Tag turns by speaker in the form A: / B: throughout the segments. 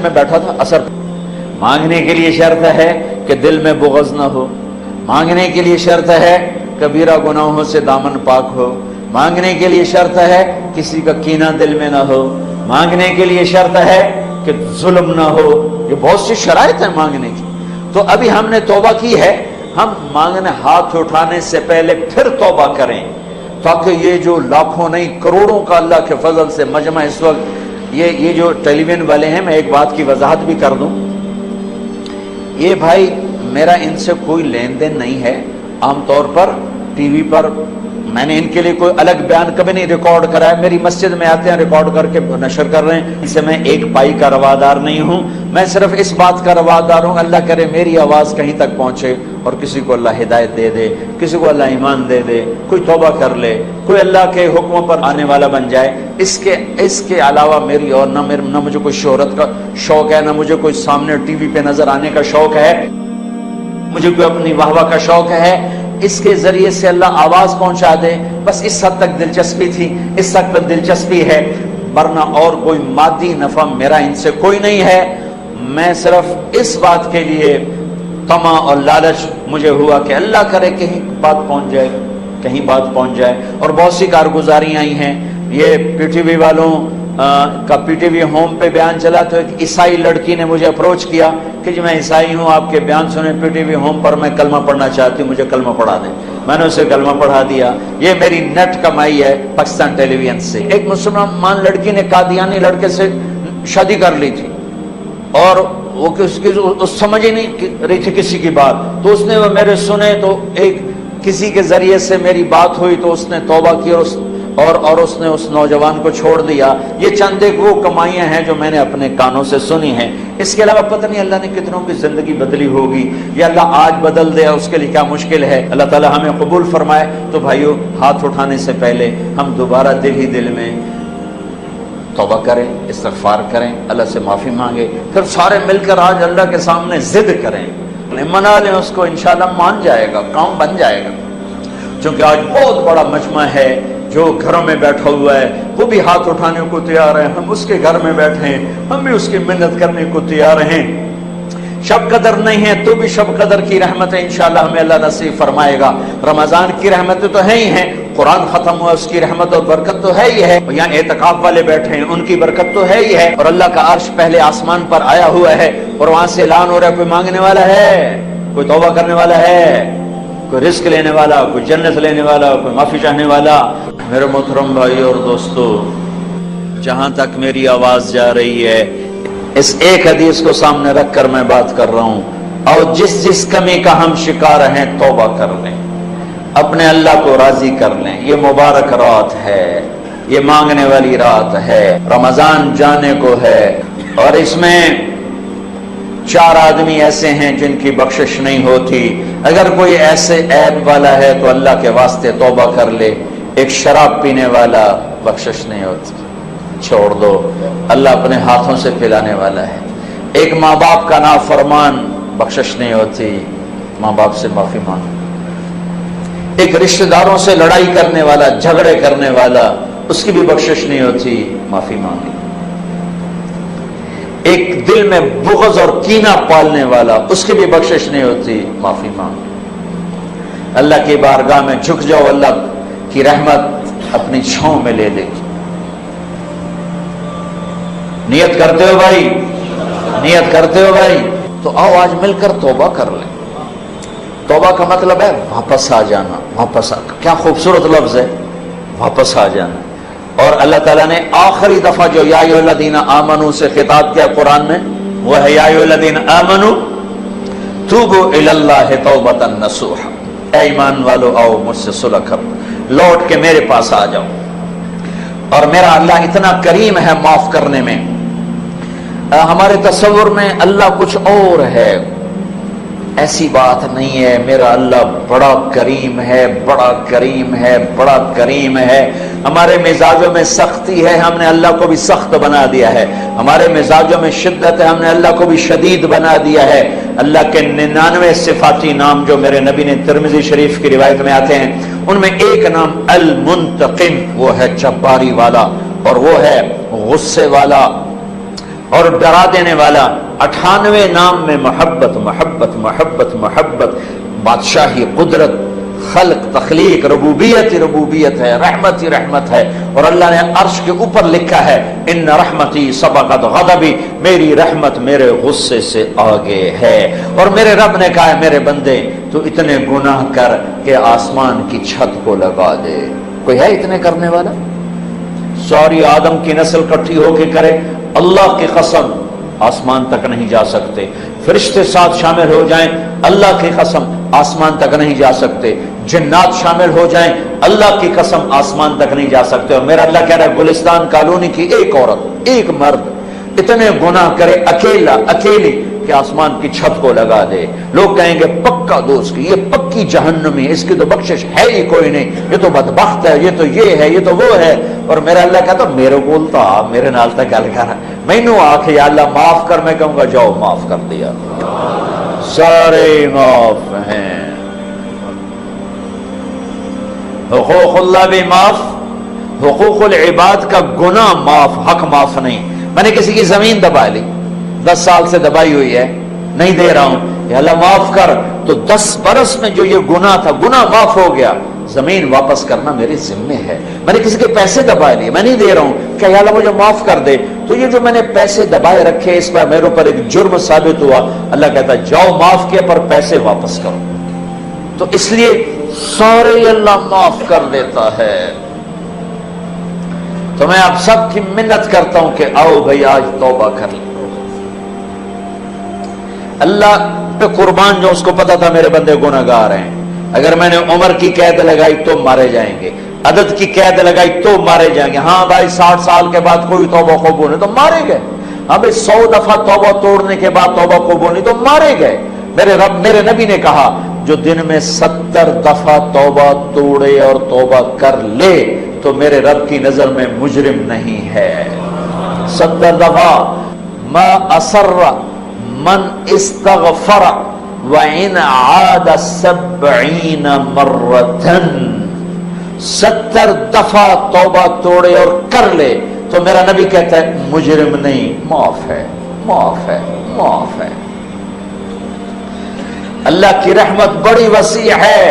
A: میں بیٹھا تھا اثر مانگنے کے لیے شرط ہے کہ دل میں بغض نہ ہو، مانگنے کے لیے شرط ہے کبیرہ گناہوں سے دامن پاک ہو، مانگنے کے لیے شرط ہے کسی کا کینہ دل میں نہ ہو، مانگنے کے لیے شرط ہے کہ ظلم نہ ہو۔ یہ بہت سی شرائط ہیں مانگنے کی۔ تو ابھی ہم نے توبہ کی ہے، ہم مانگنے ہاتھ اٹھانے سے پہلے پھر توبہ کریں، تاکہ یہ جو لاکھوں نہیں کروڑوں کا اللہ کے فضل سے مجمع اس وقت یہ جو ٹیلی ویژن والے ہیں، میں ایک بات کی وضاحت بھی کر دوں، یہ بھائی میرا ان سے کوئی لین دین نہیں ہے۔ عام طور پر ٹی وی پر میں نے ان کے لیے کوئی الگ بیان کبھی نہیں ریکارڈ کرا ہے، میری مسجد میں آتے ہیں ریکارڈ کر کے نشر کر رہے ہیں، اس سے میں ایک پائی کا روادار نہیں ہوں۔ میں صرف اس بات کا روادار ہوں اللہ کرے میری آواز کہیں تک پہنچے اور کسی کو اللہ ہدایت دے دے، کسی کو اللہ ایمان دے دے، کوئی توبہ کر لے، کوئی اللہ کے حکموں پر آنے والا بن جائے۔ اس کے علاوہ میری اور نہ مجھے کوئی شہرت کا شوق ہے، نہ مجھے کوئی سامنے ٹی وی پہ نظر آنے کا شوق ہے، مجھے کوئی اپنی واہ واہ کا شوق ہے۔ اس کے ذریعے سے اللہ آواز پہنچا دے، بس اس حد تک دلچسپی تھی، اس حد تک دلچسپی ہے، ورنہ اور کوئی مادی نفع میرا ان سے کوئی نہیں ہے۔ میں صرف اس بات کے لیے طمع اور لالچ مجھے ہوا کہ اللہ کرے کہیں بات پہنچ جائے، کہیں بات پہنچ جائے۔ اور بہت سی کارگزاریاں آئی ہیں، یہ پی ٹی وی والوں کا پی ٹی وی ہوم پہ بیان چلا تو ایک عیسائی لڑکی نے مجھے اپروچ کیا کہ جی میں عیسائی ہوں، آپ کے بیان سنے پی ٹی وی ہوم پر، میں کلمہ پڑھنا چاہتی ہوں، مجھے کلمہ پڑھا دیں۔ میں نے اسے کلمہ پڑھا دیا۔ یہ میری نیٹ کمائی ہے پاکستان ٹیلی ویژن سے۔ ایک مسلمان لڑکی نے قادیانی لڑکے سے شادی کر لی تھی اور وہ سمجھ ہی نہیں رہی تھی کسی کی بات، تو اس نے وہ میرے سنے تو ایک کسی کے ذریعے سے میری بات ہوئی تو اس نے توبہ کی اور اس نے اس نوجوان کو چھوڑ دیا۔ یہ چند ایک وہ کمائیاں ہیں جو میں نے اپنے کانوں سے سنی ہیں۔ اس کے علاوہ پتہ نہیں اللہ نے کتنوں کی زندگی بدلی ہوگی، یا اللہ آج بدل دے اس کے لیے کیا مشکل ہے۔ اللہ تعالی ہمیں قبول فرمائے۔ تو بھائیو، ہاتھ اٹھانے سے پہلے ہم دوبارہ دل میں توبہ کریں، استغفار کریں، اللہ سے معافی مانگے، پھر سارے مل کر آج اللہ کے سامنے ضد کریں، منا لیں اس کو، انشاءاللہ مان جائے گا، کام بن جائے گا۔ چونکہ آج بہت بڑا مجمع ہے جو گھروں میں بیٹھا ہوا ہے، وہ بھی ہاتھ اٹھانے کو تیار ہے، ہم اس کے گھر میں بیٹھے ہیں، ہم بھی اس کی منت کرنے کو تیار ہیں۔ شب قدر نہیں ہے تو بھی شب قدر کی رحمتیں انشاءاللہ ہمیں اللہ نصیب فرمائے گا۔ رمضان کی رحمتیں تو ہے ہی ہیں، قرآن ختم ہوا اس کی رحمت اور برکت تو ہے ہی ہے، یہاں اعتکاف والے بیٹھے ہیں ان کی برکت تو ہے ہی ہے، اور اللہ کا عرش پہلے آسمان پر آیا ہوا ہے اور وہاں سے اعلان ہو رہا ہے کوئی مانگنے والا ہے، کوئی توبہ کرنے والا ہے، کوئی رزق لینے والا، کوئی جنت لینے والا، کوئی معافی چاہنے والا۔ میرے محترم بھائی اور دوستو، جہاں تک میری آواز جا رہی ہے اس ایک حدیث کو سامنے رکھ کر میں بات کر رہا ہوں، اور جس کمی کا ہم شکار ہیں توبہ کر لیں، اپنے اللہ کو راضی کر لیں۔ یہ مبارک رات ہے، یہ مانگنے والی رات ہے، رمضان جانے کو ہے، اور اس میں 4 آدمی ایسے ہیں جن کی بخشش نہیں ہوتی۔ اگر کوئی ایسے عیب والا ہے تو اللہ کے واسطے توبہ کر لے۔ ایک شراب پینے والا، بخشش نہیں ہوتی، چھوڑ دو، اللہ اپنے ہاتھوں سے پلانے والا ہے۔ ایک ماں باپ کا نافرمان، بخشش نہیں ہوتی، ماں باپ سے معافی مانگو۔ ایک رشتہ داروں سے لڑائی کرنے والا، جھگڑے کرنے والا، اس کی بھی بخشش نہیں ہوتی، معافی مانگے۔ ایک دل میں بغض اور کینہ پالنے والا، اس کی بھی بخشش نہیں ہوتی، معافی مانگے۔ اللہ کی بارگاہ میں جھک جاؤ، اللہ کی رحمت اپنی چھاؤں میں لے لے گی۔ نیت کرتے ہو بھائی؟ نیت کرتے ہو بھائی؟ تو آؤ آج مل کر توبہ کر لیں۔ توبہ کا مطلب ہے واپس آ جانا، واپس کیا خوبصورت لفظ ہے، واپس آ جانا۔ اور اللہ تعالیٰ نے آخری دفعہ جو یا ایھا الذین آمنوا سے خطاب کیا قرآن میں، وہ ہے یا ایھا الذین آمنوا توبوا الی اللہ توبۃ نصوحا، اے ایمان والو آؤ مجھ سے صلح کرو، لوٹ کے میرے پاس آ جاؤ۔ اور میرا اللہ اتنا کریم ہے معاف کرنے میں، ہمارے تصور میں اللہ کچھ اور ہے، ایسی بات نہیں ہے۔ میرا اللہ بڑا کریم ہے، بڑا کریم ہے، بڑا کریم ہے۔ ہمارے مزاجوں میں سختی ہے، ہم نے اللہ کو بھی سخت بنا دیا ہے۔ ہمارے مزاجوں میں شدت ہے، ہم نے اللہ کو بھی شدید بنا دیا ہے۔ اللہ کے 99 صفاتی نام جو میرے نبی نے ترمذی شریف کی روایت میں آتے ہیں، ان میں ایک نام المنتقم، وہ ہے جباری والا، اور وہ ہے غصے والا، اور ڈرا دینے والا 98 نام میں محبت محبت محبت محبت، بادشاہی، قدرت، خلق، تخلیق، ربوبیت ہی ربوبیت ہے، رحمت ہی رحمت ہے۔ اور اللہ نے عرش کے اوپر لکھا ہے ان رحمتی سبقت غضبی، میری رحمت میرے غصے سے آگے ہے۔ اور میرے رب نے کہا ہے میرے بندے تو اتنے گناہ کر کہ آسمان کی چھت کو لگا دے۔ کوئی ہے اتنے کرنے والا؟ ساری آدم کی نسل کٹھی ہو کے کرے، اللہ کی قسم آسمان تک نہیں جا سکتے۔ فرشتے ساتھ شامل ہو جائیں، اللہ کی قسم آسمان تک نہیں جا سکتے۔ جنات شامل ہو جائیں، اللہ کی قسم آسمان تک نہیں جا سکتے۔ اور میرا اللہ کہہ رہا ہے گلستان کالونی کی ایک عورت، ایک مرد اتنے گناہ کرے اکیلا اکیلی کہ آسمان کی چھت کو لگا دے، لوگ کہیں گے پکا دوست کی، یہ پکی جہنمی، اس کی تو بخشش ہے ہی کوئی نہیں، یہ تو بدبخت ہے، یہ تو یہ ہے، یہ تو وہ ہے۔ اور میرا اللہ کہتا میرے بولتا میرے نال تک گل کر، مینوں آکھ یا اللہ معاف کر، میں کہوں گا جاؤ معاف کر دیا، سارے معاف ہیں۔ حقوق اللہ بھی معاف، حقوق العباد کا گناہ معاف، حق معاف نہیں۔ میں نے کسی کی زمین دبا لی، 10 سال سے دبائی ہوئی ہے، نہیں دے رہا ہوں، یا اللہ معاف کر، تو 10 برس میں جو یہ گناہ تھا گناہ معاف ہو گیا، زمین واپس کرنا میرے ذمے ہے۔ میں نے کسی کے پیسے دبائے لیے، میں نہیں دے رہا ہوں، کہ یا اللہ مجھے معاف کر دے، تو یہ جو میں نے پیسے دبائے رکھے اس پر میرے اوپر ایک جرم ثابت ہوا، اللہ کہتا جاؤ معاف کیا پر پیسے واپس کرو۔ تو اس لیے سارے اللہ معاف کر دیتا ہے۔ تو میں آپ سب کی منت کرتا ہوں کہ آؤ بھائی آج توبہ کر لیں۔ اللہ پہ قربان جو اس کو پتا تھا میرے بندے گناہگار ہیں، اگر میں نے عمر کی قید لگائی تو مارے جائیں گے، عدد کی قید لگائی تو مارے جائیں گے، ہاں بھائی 60 سال کے بعد کوئی توبہ قبول نہیں تو مارے گئے، ہاں بھائی 100 دفعہ توبہ توڑنے کے بعد توبہ قبول نہیں تو مارے گئے۔ میرے رب میرے نبی نے کہا جو دن میں 70 دفعہ توبہ توڑے اور توبہ کر لے تو میرے رب کی نظر میں مجرم نہیں ہے۔ 70 دفعہ ما اسر من استغفر وَإِنْ عَادَ 70 مرتن، 70 دفعہ توبہ توڑے اور کر لے تو میرا نبی کہتا ہے مجرم نہیں، معاف ہے، معاف ہے، معاف ہے۔ اللہ کی رحمت بڑی وسیع ہے،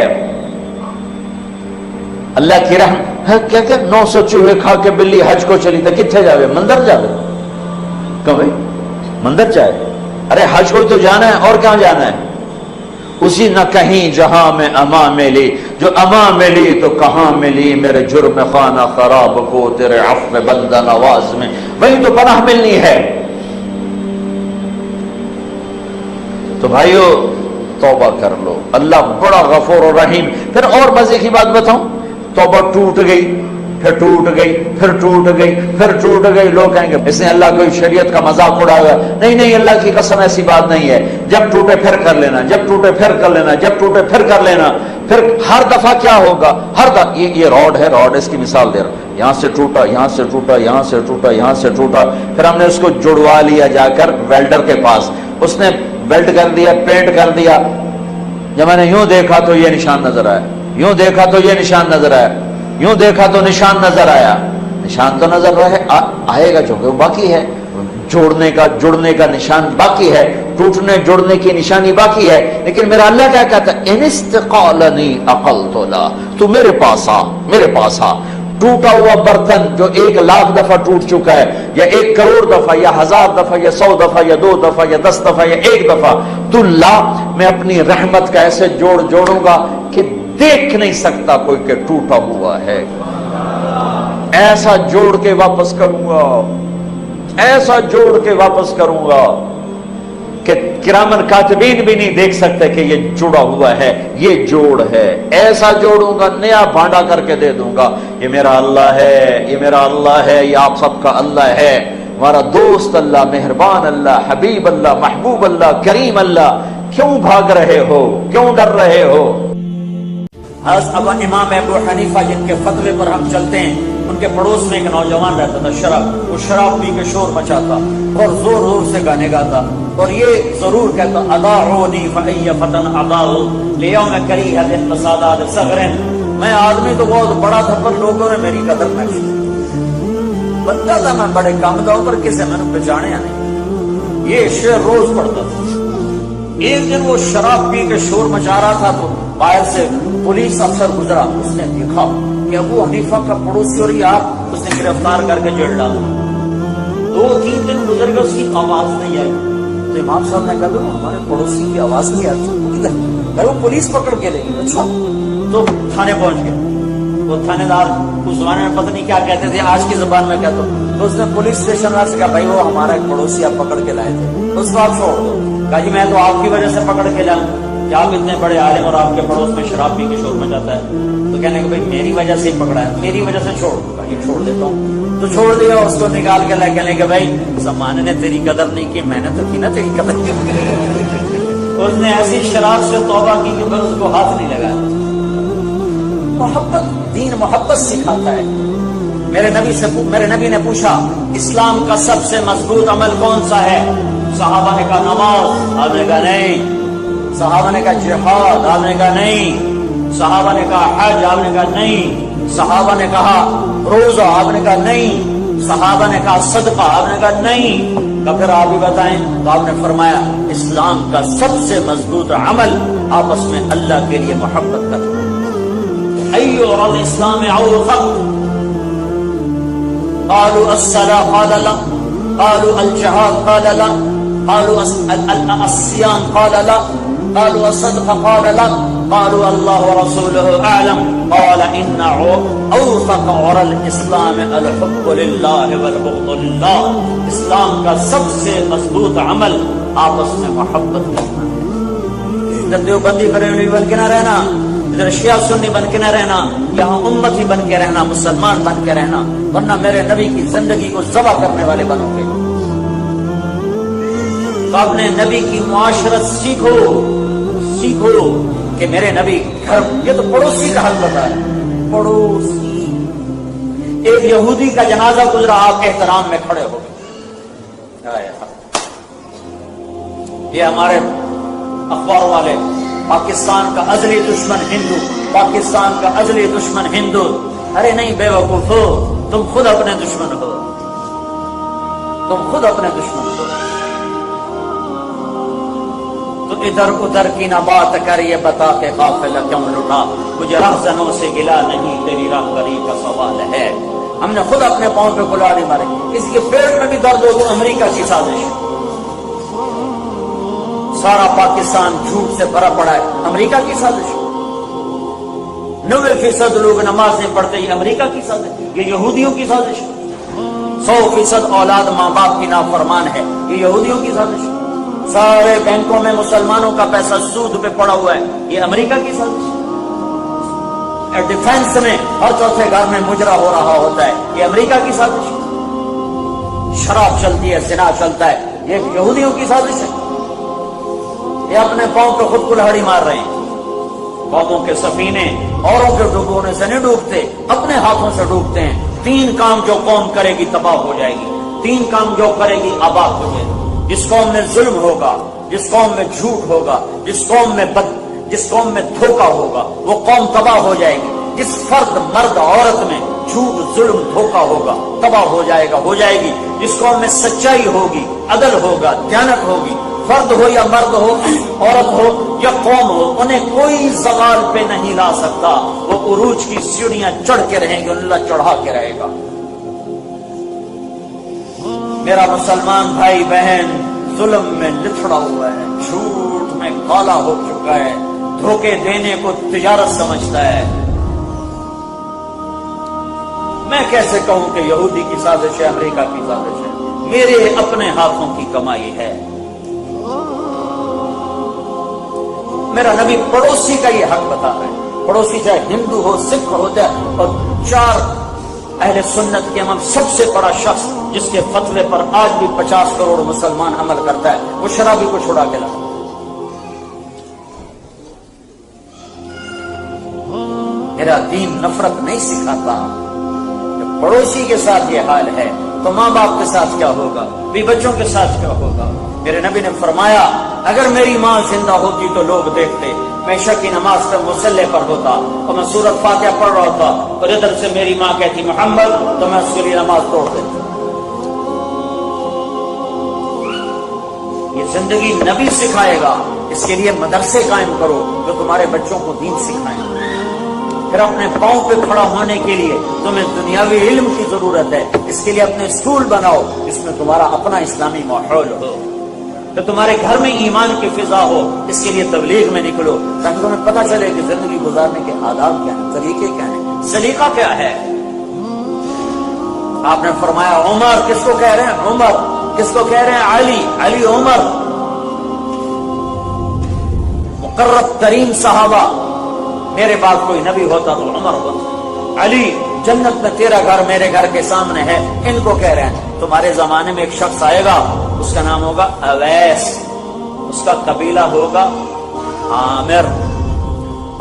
A: اللہ کی رحمت کیا کہ 900 چوہے کھا کے بلی حج کو چلی تھا، کتنے جاوے؟ مندر جاوے؟ کہاں بھائی مندر جائے؟ ارے حج کو تو جانا ہے، اور کہاں جانا ہے؟ اسی نہ کہیں جہاں میں اما ملی، جو اما ملی تو کہاں ملی، میرے جرم خانہ خراب کو تیرے عفو بندہ نواز میں، وہیں تو پناہ ملنی ہے۔ تو بھائیو توبہ کر لو، اللہ بڑا غفور و رحیم۔ پھر اور مزے کی بات بتاؤں، توبہ ٹوٹ گئی، پھر ٹوٹ گئی، پھر ٹوٹ گئی، پھر ٹوٹ گئی، لوگ کہیں گے اس نے اللہ کوئی شریعت کا مذاق اڑایا۔ نہیں نہیں، اللہ کی قسم ایسی بات نہیں ہے، جب ٹوٹے پھر کر لینا، جب ٹوٹے پھر کر لینا، جب ٹوٹے پھر کر لینا۔ پھر ہر دفعہ کیا ہوگا، ہر دفعہ یہ روڈ ہے، روڈ اس کی مثال دے رہا ہوں، یہاں سے ٹوٹا، یہاں سے ٹوٹا، یہاں سے ٹوٹا، یہاں سے ٹوٹا، پھر ہم نے اس کو جڑوا لیا جا کر ویلڈر کے پاس، اس نے ویلڈ کر دیا، پینٹ کر دیا۔ جب میں نے یوں دیکھا تو یہ نشان نظر آیا، یوں دیکھا تو یہ نشان نظر آیا، یوں دیکھا تو نشان نظر آیا، نشان تو نظر رہے آئے گا جو کہ باقی ہے، جڑنے کا نشان باقی ہے، ٹوٹنے جڑنے کی نشانی باقی ہے۔ لیکن میرا اللہ کیا کہتا ہے، ان استقالنی عقلت لا، تو میرے پاس آ، میرے پاس آ۔ ٹوٹا ہوا برتن جو 1,00,000 دفعہ ٹوٹ چکا ہے، یا 1 کروڑ دفعہ، یا 1000 دفعہ، یا 100 دفعہ، یا 2 دفعہ، یا 10 دفعہ، یا 1 دفعہ، تو لا، میں اپنی رحمت کا ایسے جوڑوں گا کہ دیکھ نہیں سکتا کوئی کہ ٹوٹا ہوا ہے، ایسا جوڑ کے واپس کروں گا، ایسا جوڑ کے واپس کروں گا کہ کرامن کاتبین بھی نہیں دیکھ سکتے کہ یہ جڑا ہوا ہے، یہ جوڑ ہے۔ ایسا جوڑوں گا، نیا بھانڈا کر کے دے دوں گا، یہ میرا اللہ ہے، یہ میرا اللہ ہے، یہ آپ سب کا اللہ ہے، ہمارا دوست اللہ، مہربان اللہ، حبیب اللہ، محبوب اللہ، کریم اللہ۔ کیوں بھاگ رہے ہو، کیوں ڈر رہے ہو؟ اب امام ابو حنیفہ جن کے فتوے پر ہم چلتے ہیں، ان کے پڑوس میں ایک نوجوان رہتا تھا، وہ شراب پی کے شور مچاتا اور زور زور سے گانے گاتا، اور یہ ضرور کہتا اضاعونی فای فتن اضاعوا لیوم کریہۃ فسادات صغر، میں آدمی تو بہت بڑا تھا پر لوگوں نے میری قدر نہ کی، بندہ تھا میں بڑے کم دا پر کسے میں نے پہچانیا نہیں۔ یہ شعر روز پڑھتا تھا. ایک دن وہ شراب پی کے شور مچا رہا تھا تو باہر سے پولیس افسر گزرا. اس نے دیکھا کہ ابو حنیفہ کا پڑوسی اور آپ, اس نے گرفتار کر کے جیل ڈالا. 2-3 دن گزر گئے, اس کی آواز نہیں آئی. تو امام صاحب نے کہا ہمارے پڑوسی کی آواز نہیں آتی, وہ پولیس پکڑ کے لے گئی. اچھا, تو تھانے پہنچ گئے. وہ تھانے دار اس زمانے میں پتہ نہیں کیا کہتے تھے, آج کی زبان میں کہتا ہوں. تو اس نے پولیس اسٹیشن والے سے کہا بھائی وہ ہمارا ایک پڑوسی آپ پکڑ کے لائے تھے, اس کو آپ چھوڑ دو. کہا جی میں تو آپ کی وجہ سے پکڑ کے لاؤں کہ آپ اتنے بڑے عالم اور آپ کے پڑوس میں شراب پی کے شور مچاتا ہے. تو کہنے کہ بھائی میری وجہ سے ہی پکڑا ہے, میری وجہ سے چھوڑ دوں گا. یہ چھوڑ دیتا ہوں. تو چھوڑ دیا. اس کو نکال کے لے کے کہ بھائی زمانے نے تیری قدر نہیں کی, میں نے تو کی نا تیری قدر کی. اس نے ایسی شراب سے توبہ کی کہ پھر اس کو ہاتھ نہیں لگایا. محبت, دین محبت سکھاتا ہے. میرے نبی نے پوچھا اسلام کا سب سے مضبوط عمل کون سا ہے؟ صحابہ نے کہا نماز. آپ نے کہا نہیں. صحابہ نے کہا جہاد. آپ نے کہا نہیں. صحابہ نے کہا حج. آپ نے کہا نہیں. صحابہ نے کہا روزہ. آپ نے کہا نہیں. صحابہ نے کہا صدقہ. آپ نے کہا نہیں. تو پھر آپ بھی بتائیں. تو آپ نے فرمایا اسلام کا سب سے مضبوط عمل آپس میں اللہ کے لیے محبت کرنا. ایو الاسلام اوثق قالوا الصلاة قال لا, قالوا الجهاد قال لا, قالوا الصيام قال لا, قالوا الصدقة قال لا, قالوا الله ورسوله أعلم, قال إن أوثق عرى الإسلام الحب لله والبغض لله. اسلام کا سب سے مضبوط عمل آپس میں محبت کرنا ہے. ادھر دیوبندی بریلوی بن کے نہ رہنا, ادھر شیعہ سنی بن کے نہ رہنا, یہاں امتی بن کے رہنا, مسلمان بن کے رہنا, ورنہ میرے نبی کی زندگی کو ذبح کرنے والے بنو گے. تو اپنے نبی کی معاشرت سیکھو کہ میرے نبی گھر, یہ تو پڑوسی کا حل بتا ہے. پڑوسی, ایک یہودی کا جنازہ گزرا, آپ احترام میں کھڑے ہو گئے. یہ ہمارے اخبار والے پاکستان کا ازلی دشمن ہندو, پاکستان کا ازلی دشمن ہندو. ارے نہیں بے وقوف ہو, تم خود اپنے دشمن ہو, تم خود اپنے دشمن ہو. تو ادھر ادھر کی نہ بات کر, یہ بتا کے قافلہ کیوں لٹا, مجھے رہزنوں سے گلا نہیں, تیری راہبری کا سوال ہے. ہم نے خود اپنے پاؤں پہ کلاڑی مارے. کسی کے پیٹ میں بھی درد ہو تو امریکہ کی سازش. سارا پاکستان جھوٹ سے بھرا پڑا ہے, امریکہ کی سازش. 90% لوگ نماز نہیں پڑھتے, یہ امریکہ کی سازش, یہ یہودیوں کی سازش. 100% اولاد ماں باپ کی نافرمان ہے, یہ یہودیوں کی سازش. سارے بینکوں میں مسلمانوں کا پیسہ سود پہ پڑا ہوا ہے, یہ امریکہ کی سازش. ڈیفینس میں ہر چوتھے گھر میں مجرا ہو رہا ہوتا ہے, یہ امریکہ کی سازش. شراب چلتی ہے, زنا چلتا ہے, یہ یہودیوں کی سازش ہے. یہ اپنے پاؤں پہ خود کلہاڑی مار رہے ہیں. قوموں کے سفینے اوروں کے ڈوبونے سے نہیں ڈوبتے, اپنے ہاتھوں سے ڈوبتے ہیں. 3 کام جو قوم کرے گی تباہ ہو جائے گی, 3 کام جو کرے گی آباد ہو جائے گی. جس قوم میں ظلم ہوگا, جس قوم میں جھوٹ ہوگا, جس قوم میں دھوکہ ہوگا, وہ قوم تباہ ہو جائے گی. جس فرد مرد عورت میں جھوٹ ظلم دھوکہ ہوگا تباہ ہو جائے گی. جس قوم میں سچائی ہوگی, عدل ہوگا, دیانت ہوگی, فرد ہو یا مرد ہو, عورت ہو یا قوم ہو, انہیں کوئی زوال پہ نہیں لا سکتا. وہ عروج کی سیڑھیاں چڑھ کے رہیں گے, اللہ چڑھا کے رہے گا. میرا مسلمان بھائی بہن ظلم میں لتڑا ہوا ہے, جھوٹ میں کالا ہو چکا ہے, دھوکے دینے کو تجارت سمجھتا ہے. میں کیسے کہوں کہ یہودی کی سازش ہے, امریکہ کی سازش ہے؟ میرے اپنے ہاتھوں کی کمائی ہے. میرا نبی پڑوسی کا یہ حق بتا رہے ہیں. پڑوسی چاہے ہندو ہو, سکھ ہو جائے, اور 4 اہل سنت کے امام سب سے بڑا شخص جس کے فتوے پر آج بھی 50 کروڑ مسلمان عمل کرتا ہے, وہ شرابی کو چھڑا کے لاتا. میرا دین نفرت نہیں سکھاتا. جب پڑوسی کے ساتھ یہ حال ہے تو ماں باپ کے ساتھ کیا ہوگا, بھی بچوں کے ساتھ کیا ہوگا. میرے نبی نے فرمایا اگر میری ماں زندہ ہوتی تو لوگ دیکھتے, میں عشاء کی نماز پہ مصلی پر ہوتا اور میں سورۃ فاتحہ پڑھ رہا ہوتا, اور ادھر سے میری ماں کہتی محمد, تو میں اس کے لیے نماز توڑ دیتا. یہ زندگی نبی سکھائے گا. اس کے لیے مدرسے قائم کرو جو تمہارے بچوں کو دین سکھائیں. پھر اپنے پاؤں پہ کھڑا ہونے کے لیے تمہیں دنیاوی علم کی ضرورت ہے. اس کے لیے اپنے اسکول بناؤ جس میں تمہارا اپنا اسلامی ماحول ہو, تو تمہارے گھر میں ایمان کی فضا ہو. اس کے لیے تبلیغ میں نکلو تاکہ تمہیں پتہ چلے کہ زندگی گزارنے کے آداب کیا ہیں, طریقے کیا ہیں, سلیقہ کیا ہے. آپ نے فرمایا عمر, کس کو کہہ رہے ہیں عمر, کس کو کہہ رہے ہیں علی, علی عمر, مقرب ترین صحابہ. میرے بعد کوئی نبی ہوتا تو عمر ہوتا. علی, جنت میں تیرا گھر میرے گھر کے سامنے ہے. ان کو کہہ رہے ہیں تمہارے زمانے میں ایک شخص آئے گا, اس کا نام ہوگا اویس, اس کا قبیلہ ہوگا عامر,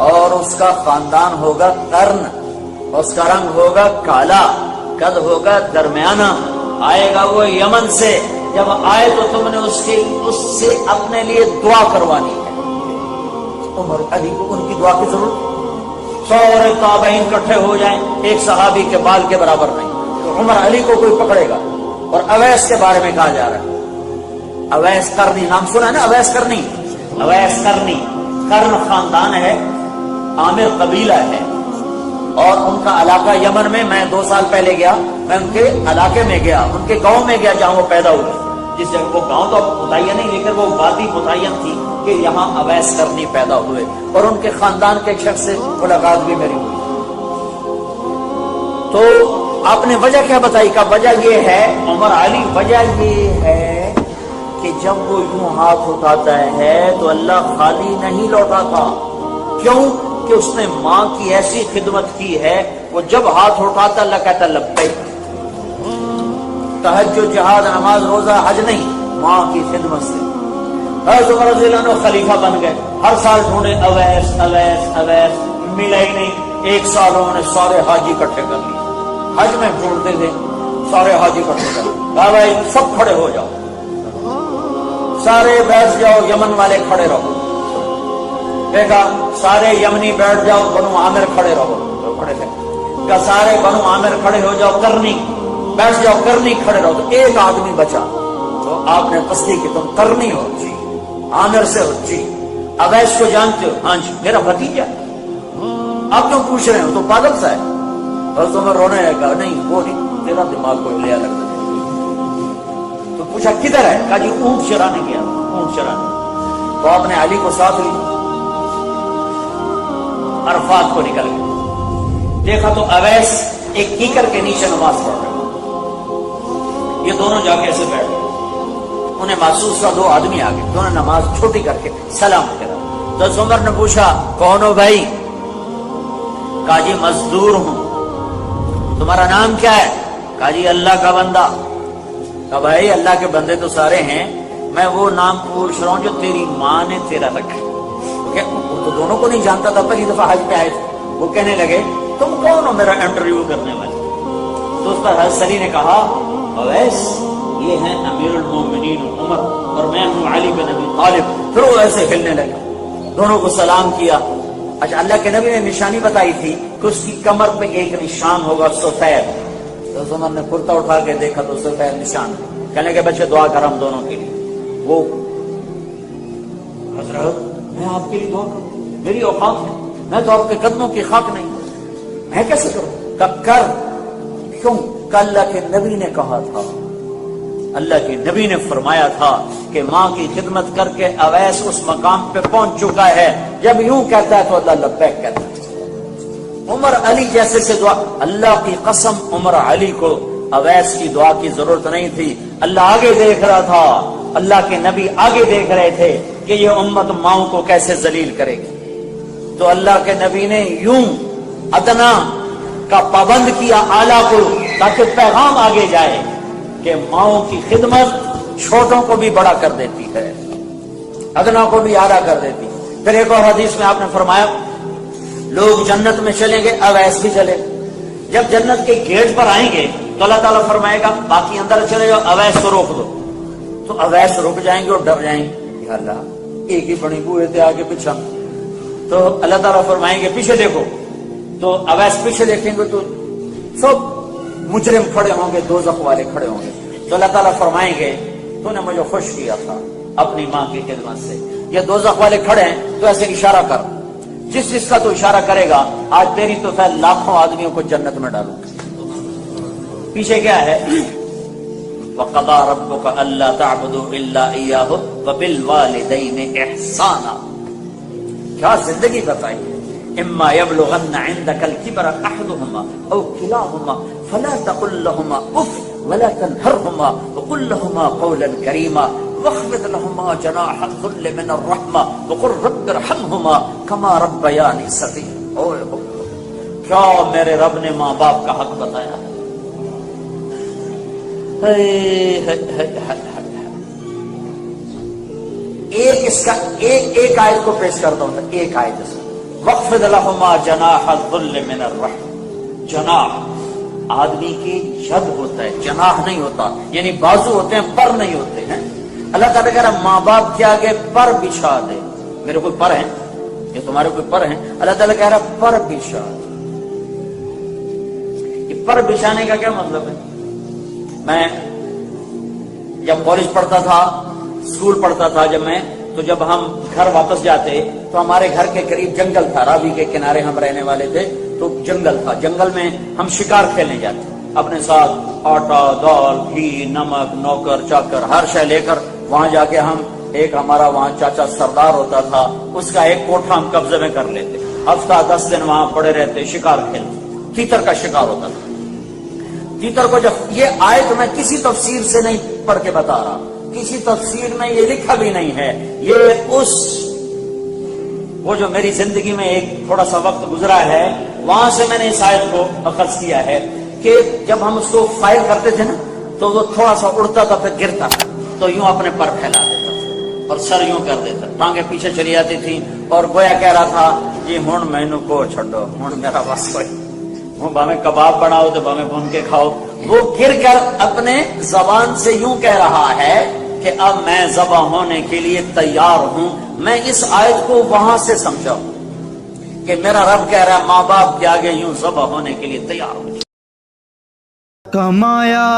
A: اور اس کا خاندان ہوگا قرن, اس کا رنگ ہوگا کالا, قد ہوگا درمیانہ. آئے گا وہ یمن سے. جب آئے تو تم نے اس سے اپنے لیے دعا کروانی ہے. عمر علی کو ان کی دعا کی ضرورت. سورے تابعین اکٹھے ہو جائیں, ایک صحابی کے بال کے برابر نہیں. تو عمر علی کو کوئی پکڑے گا. اور اویس کے بارے میں کہا جا رہا ہے, اویس کرنی, نام سنا ہے نا اویس کرنی, اویس کرنی, کرن خاندان ہے, عامر قبیلہ ہے, اور ان کا علاقہ یمن میں. میں 2 سال پہلے گیا, میں ان کے علاقے میں گیا, ان کے گاؤں میں گیا جہاں وہ پیدا ہوئے. جس جگہ وہ گاؤں تو متعین نہیں, لیکن وہ وادی متعین تھی کہ یہاں اویس کرنی پیدا ہوئے, اور ان کے خاندان کے ایک شخص سے ملاقات بھی میری ہوئی. تو آپ نے وجہ کیا بتائی؟ کا وجہ یہ ہے عمر علی, وجہ یہ ہے کہ جب وہ یوں ہاتھ اٹھاتا ہے تو اللہ خالی نہیں لوٹاتا. کیوں؟ کہ اس نے ماں کی ایسی خدمت کی ہے. وہ جب ہاتھ اٹھاتا اللہ کہتا لبیک. تہجد, جہاد, نماز, روزہ, حج نہیں, ماں کی خدمت سے. حضرت عمر رضی اللہ عنہ خلیفہ بن گئے. ہر سال ڈھونڈے اویس اویس اویس, ملا ہی نہیں. 1 سال انہوں نے سارے حاجی اکٹھے کر لیے. حج میں ڈھونڈتے تھے, سارے حاجی اکٹھے کر لیے. کہا بھائی سب کھڑے ہو جاؤ, سارے بیٹھ جاؤ, یمن والے کھڑے رہو. دیکھا سارے یمنی بیٹھ جاؤ, بنو عامر کھڑے رہو, تو کھڑے تھے. کہا سارے بنو عامر کھڑے ہو جاؤ, کرنی بیٹھ جاؤ, کرنی کھڑے رہو. تو ایک آدمی بچا, تو آپ نے تصدیق کی تم کرنی ہو. جی. عامر سے ہو. جی. اویس کو جانتے ہو؟ ہاں جی. میرا بھتیجا. آپ کیوں پوچھ رہے ہو, تو پاگل سا ہے. بس تمہیں رونے لگا, نہیں وہ نہیں, تیرا دماغ کو لیا لگتا ہے. تو پوچھا کدھر ہے؟ کہا جی اونٹ چرانے گیا, اونٹ چرانے. تو آپ نے علی کو ساتھ لی, عرفات کو نکل گئے. دیکھا تو اویس ایک کیکر کے نیچے نماز پڑھ رہے. یہ دونوں جا کے ایسے بیٹھ گئے. انہیں محسوس کا 2 آدمی آ گئے, دونوں نماز چھوٹی کر کے سلام کرا. تو عمر نے پوچھا کون ہو بھائی؟ کہا جی مزدور ہوں. تمہارا نام کیا ہے؟ کہا جی اللہ کا بندہ. کہا بھائی اللہ کے بندے تو سارے ہیں, میں وہ نام پوچھ رہا ہوں جو تیری ماں نے تیرا رکھا. وہ تو دونوں کو نہیں جانتا تھا, پہلی دفعہ حج پہ آئے تھے. وہ کہنے لگے تم کون ہو میرا انٹرویو کرنے والے؟ تو اس پر حضرت علی نے کہا اویس یہ ہیں امیر المومنین عمر, اور میں ہوں علی بن ابی طالب. پھر وہ ایسے ہلنے لگا, دونوں کو سلام کیا. اچھا, اللہ کے نبی نے نشانی بتائی تھی کہ اس کی کمر پہ ایک نشان ہوگا سفید. تو عمر نے کرتا اٹھا کے دیکھا تو سفید نشان. کہنے کے بچے دعا کر ہم دونوں کے لیے. وہ حضرت میں آپ کے لیے دعا کروں, میری اوقات ہے, میں تو آپ کے قدموں کی خاک نہیں, میں کیسے کروں؟ کر. کیوں؟ کہ اللہ کے نبی نے کہا تھا, اللہ کے نبی نے فرمایا تھا کہ ماں کی خدمت کر کے اویس اس مقام پہ پہنچ چکا ہے. جب یوں کہتا ہے تو اللہ لبیک کہتا ہے. عمر علی جیسے سے دعا, اللہ کی قسم عمر علی کو اویس کی دعا کی ضرورت نہیں تھی. اللہ آگے دیکھ رہا تھا, اللہ کے نبی آگے دیکھ رہے تھے کہ یہ امت ماؤں کو کیسے ذلیل کرے گی. تو اللہ کے نبی نے یوں ادنا کا پابند کیا اعلیٰ کو, تاکہ پیغام آگے جائے کہ ماؤں کی خدمت چھوٹوں کو بھی بڑا کر دیتی ہے, ادنا کو بھی اعلیٰ کر دیتی. پھر ایک اور حدیث میں آپ نے فرمایا لوگ جنت میں چلیں گے, اویس بھی چلے. جب جنت کے گیٹ پر آئیں گے تو اللہ تعالیٰ فرمائے گا باقی اندر چلے جاؤ, اویس کو روک دو. تو اویس رک جائیں گے اور ڈر جائیں گے, یا اللہ ایک ہی بڑی بوئے تھے آگے پیچھا. تو اللہ تعالیٰ فرمائیں گے پیچھے دیکھو. تو اویس پیچھے دیکھیں گے تو سب مجرم کھڑے ہوں گے, دوزخ والے کھڑے ہوں گے. تو اللہ تعالیٰ فرمائیں گے تو نے مجھے خوش کیا تھا,
B: اپنی ماں کی خدمت سے. یہ دوزخ والے کھڑے ہیں تو ایسے اشارہ کر, جس جس کا تو اشارہ کرے گا آج تیری تو خیر لاکھوں آدمیوں کو جنت میں ڈالوں. پیچھے کیا ہے؟ وَقَضَىٰ رَبُّكَ أَلَّا تَعْبُدُوا إِلَّا إِيَّاهُ وَبِالْوَالِدَيْنِ إِحْسَانًا. کیا زندگی بتائی ہے. إِمَّا يَبْلُغَنَّ عِندَكَ الْكِبَرَ أَحَدُهُمَا أَوْ كِلَاهُمَا فَلَا تَقُل لَّهُمَا أُفٍّ وَلَا تَنْهَرْهُمَا وَقُل لَّهُمَا قَوْلًا كَرِيمًا وَاخْفِضْ لَهُمَا جَنَاحَ الذُّلِّ مِنَ الرَّحْمَةِ وَقُل رَّبِّ ارْحَمْهُمَا كَمَا رَبَّيَانِي صَغِيرًا. کیا میرے رب نے ماں باپ کا حق بتایا ہے. ایک آیت کو پیش کرتا ہوں. ایک آیت سے وَاخْفِضْ لَهُمَا جَنَاحَ الذُّلِّ مِنَ الرَّحْمَةِ. جناح آدمی کی جد ہوتا ہے, جناح نہیں ہوتا, یعنی بازو ہوتے ہیں, پر نہیں ہوتے ہیں. اللہ تعالیٰ کہہ رہا ماں باپ کے آگے پر بچھا دے. میرے کوئی پر ہیں, یہ تمہارے کوئی پر ہیں. اللہ تعالیٰ کہہ رہا پر بچھا دے. یہ پر بچھانے کا کیا مطلب ہے؟ میں جب کالج پڑھتا تھا, اسکول پڑھتا تھا جب میں, تو جب ہم گھر واپس جاتے تو ہمارے گھر کے قریب جنگل تھا, راوی کے کنارے ہم رہنے والے تھے, تو جنگل تھا. جنگل میں ہم شکار کھیلنے جاتے, اپنے ساتھ آٹا, دال, گھی, نمک, نوکر چاکر ہر شے لے کر وہاں جا کے ہم, ایک ہمارا وہاں چاچا سردار ہوتا تھا, اس کا ایک کوٹھا ہم قبضے میں کر لیتے, ہفتہ 10 دن وہاں پڑے رہتے, شکار کھیلتے. تیتر کا شکار ہوتا تھا. تیتر کو جب یہ آیت میں کسی تفسیر سے نہیں پڑھ کے بتا رہا, کسی تفسیر میں یہ لکھا بھی نہیں ہے, یہ وہ جو میری زندگی میں ایک تھوڑا سا وقت گزرا ہے وہاں سے میں نے اس آیت کو اخذ کیا ہے کہ جب ہم اس کو فائر کرتے تھے نا تو وہ تھوڑا سا اڑتا تھا پھر گرتا تو یوں اپنے پر پھیلا دیتا تھا اور سر یوں کر دیتا, ٹانگیں پیچھے چلی جاتی تھی اور گویا کہہ رہا تھا جی ہن مینو کو چھڈو, ہن میرا بس کوئی, وہ باہیں کباب بناؤ تو باہیں بھون کے کھاؤ. وہ گر کر اپنے زبان سے یوں کہہ رہا ہے کہ اب میں ذبح ہونے کے لیے تیار ہوں. میں اس آیت کو وہاں سے سمجھا کہ میرا رب کہہ رہا ہے ماں باپ کے آگے یوں ذبح ہونے کے لیے تیار ہوں.
C: کمایا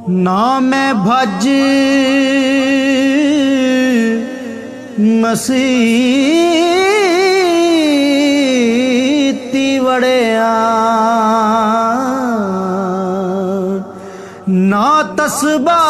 C: نام بھج مسیتی وڑیا نا تسبا